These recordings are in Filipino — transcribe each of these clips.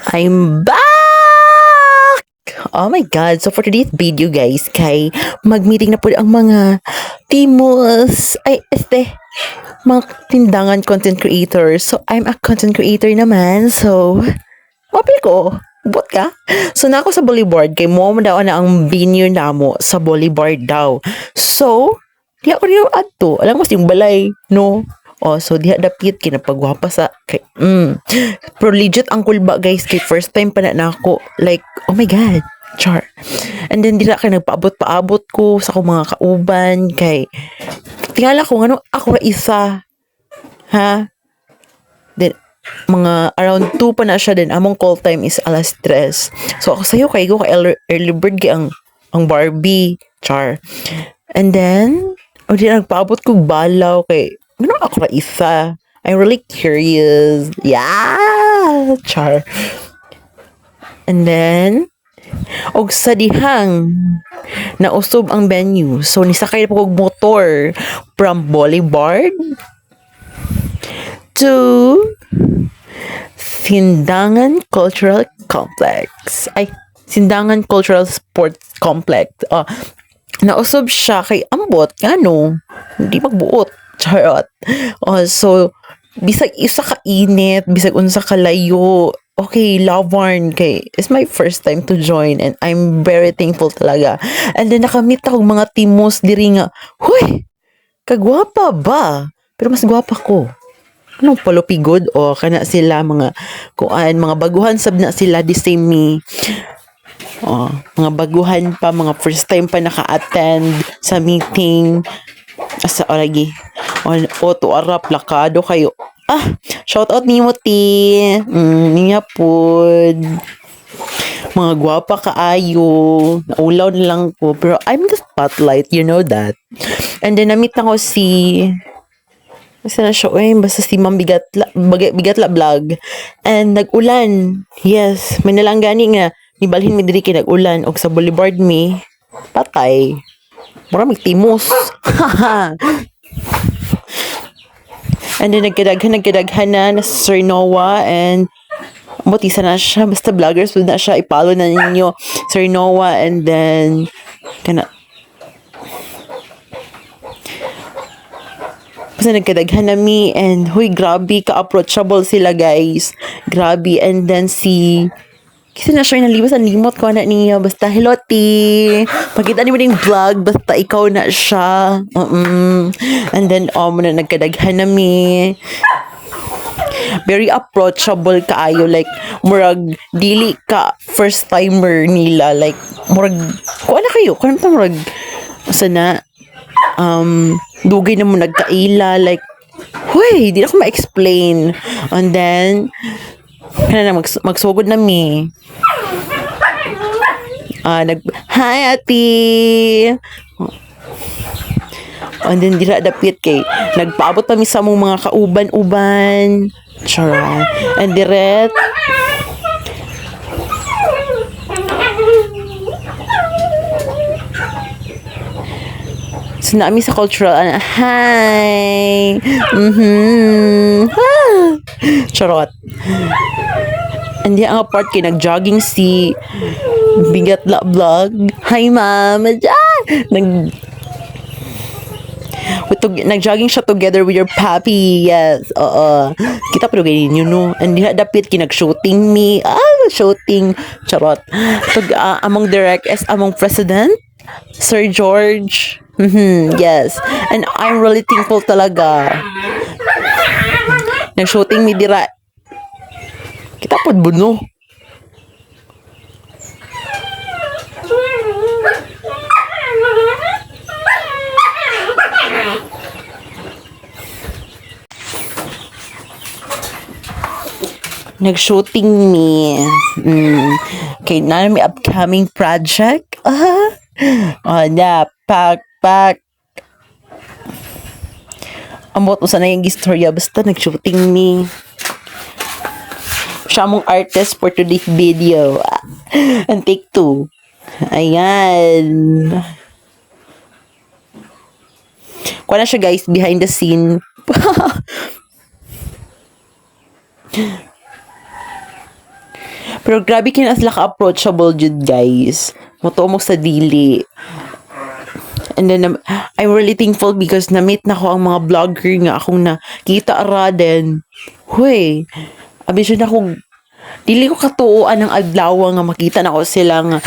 I'm back! Oh my God. So for today's video guys, kay mag-meeting na po ang mga mga tindangan content creators. So I'm a content creator naman. So, mapil ko. Bot ka? So na ako sa Boulevard, kay mo daw na ang venue namo sa Boulevard daw. So, di ako rin adto. Alam mo yung balay, no? Oh, so diha dapit kinapagwapa sa kay Pero legit ang kulba guys, kay first time pa na nako. Like, oh my God. Char. And then dila kay nagpaabot-paabot ko sa akong mga kauban kay tingala ko ano ako ra isa. Ha? Then mga around 2 pa na siya, then among call time is 3:00. So ako sayo kay go kay early bird kay ang Barbie. Char. And then di nagpaabot ko balaw kay ano ako ra isa. I'm really curious. Yeah! Char. And then, og sa dihang, nausob ang venue. So, nisakay na po kong motor from Boulevard to Sindangan Cultural Complex. Sindangan Cultural Sports Complex. Nausob siya kay ambot, hindi magbuot. Charot. So, bisag isa ka init, bisag unsa ka layo. Okay, Lavarn kay it's my first time to join and I'm very thankful talaga. And then nakamit ako mga timos diri nga. Huy! Kagwapa ba? Pero mas gwapa ko. Anong palupigod o kana sila mga mga baguhan sab na sila the same me. Mga baguhan pa, mga first time pa naka-attend sa meeting. Asa oragi. To arap lakado kayo. Shout out ni Muti. Niya pod. Mga gwapa kaayo. Naulaw na lang ko. Pero I'm the spotlight, you know that. And then namit na ko basta na siya, basta si Ma'am Bigatla vlog. And nag-ulan. Yes, may nalanggani nga. Nibalhin mi diri kay nag-ulan. Og sa Boulevard mi, patay. Mura magtimos. And then nagkadaghan na Sir Noah and mutisa na siya. Basta vloggers na siya. Ipalo na ninyo Sir Noah and then basta nagkadaghan na mi and huy grabe ka-approachable sila guys. Grabe. And then kasi na siya nalibas ang limot ko na niya. Basta, hello, T. Pagkita niyo yung vlog, basta ikaw na siya. And then, muna nagkadaghan na mi. Very approachable kaayo. Like, murag, dili ka first timer nila. Like, murag, kuha na kayo. Kuha na murag, sana, dugay na mo nagkaila. Like, huy, di na ko ma-explain. And then, magsugod na mi. Hi, ati! And then, dira dapit kay nagpaabot pa mi sa mong mga kauban-uban. Chara. And direct, so, naami sa cultural, hi! Charot. And di ang part kay nag-jogging si Bigatla vlog. Hi, ma'am! Nag-jogging siya together with your puppy. Yes, kita pa ganyan yun, no? And dapit kinag-shooting me. Shooting. Charot. Among direct as among president, Sir George. Yes. And I'm really thankful talaga. Nag-shooting me dira. Kita po buno. Nag-shooting me. Okay, na may upcoming project. Pak. Amot usa na yung istorya basta nag-shooting me. Siya mong artist for today's video. And take 2. Ayan. Kuha na siya guys, behind the scene. Pero grabe kina sila ka-approachable jud guys. Moto mo sa dili. And then, I'm really thankful because na-meet na ko ang mga vlogger nga akong nakita ara din. Huy, abisyon ako, dili ko katuoan ng adlaw nga makita na ko sila nga.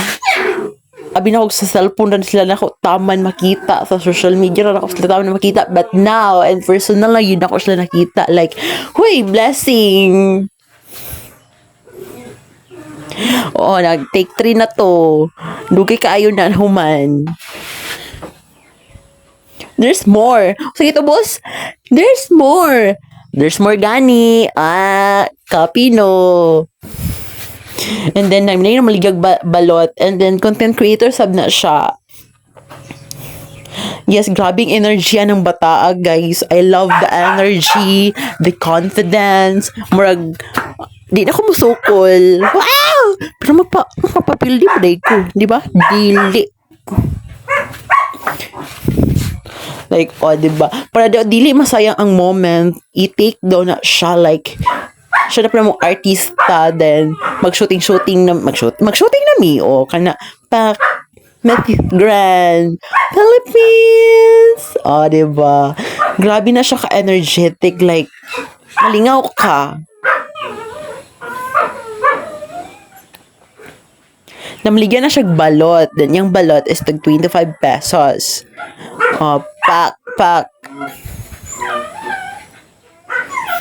Abi na ko sa cellphone na sila na ko taman makita. Sa social media na ako sila taman na makita. But now, and personal lang yun ako sila nakita. Like, huy, blessing! Oo, nag-take 3 na to. Dugay kaayo na human. There's more. Sige to, boss. There's more. There's more gani. Kapino. And then, namin na maligag balot. And then, content creator sab na siya. Yes, grabing energy ng bata, guys. I love the energy, the confidence. Murag, di na ko musukol. Wow! Pero mapapildi pa day ko. Di ba? Dili. Like, diba? Para dili masayang ang moment, i-take daw na siya, like, siya na pala mong artista, then, mag-shooting na mi, kana, pak, Matthew Grand, Philippines! Diba? Grabe na siya ka-energetic, like, malingaw ka. Namaligyan na siya balot, then yung balot is tag 25 pesos. Pak.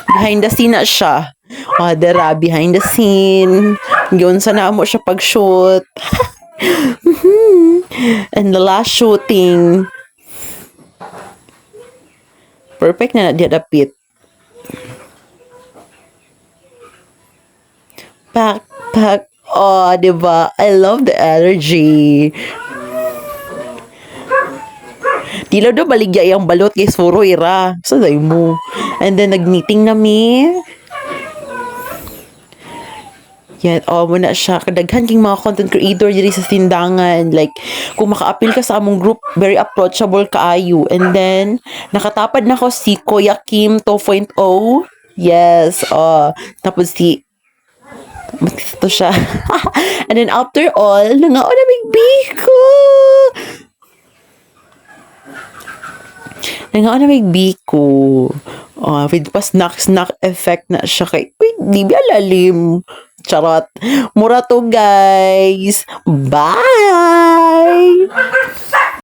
Behind the scene na siya. Dara, behind the scene. Yun, sana mo siya pag-shoot. And the last shooting. Perfect na dapit. Pak. Diba? I love the energy. Dilo do baligya yung balot kay suro ira. Sa day mo. And then nag-meeting na mi. Yan, muna siya. Kadaghan king mga content creator diri sa tindangan. Like, kung maka-appeal ka sa among group, very approachable kaayo. And then, nakatapad na ko si Kuya Kim 2.0. Yes, tapos si matito siya. And then after all, nangaon na Biko. Nangaon na Biko. With pa snack effect na siya kay, di ba lalim? Charot. Mura to guys. Bye!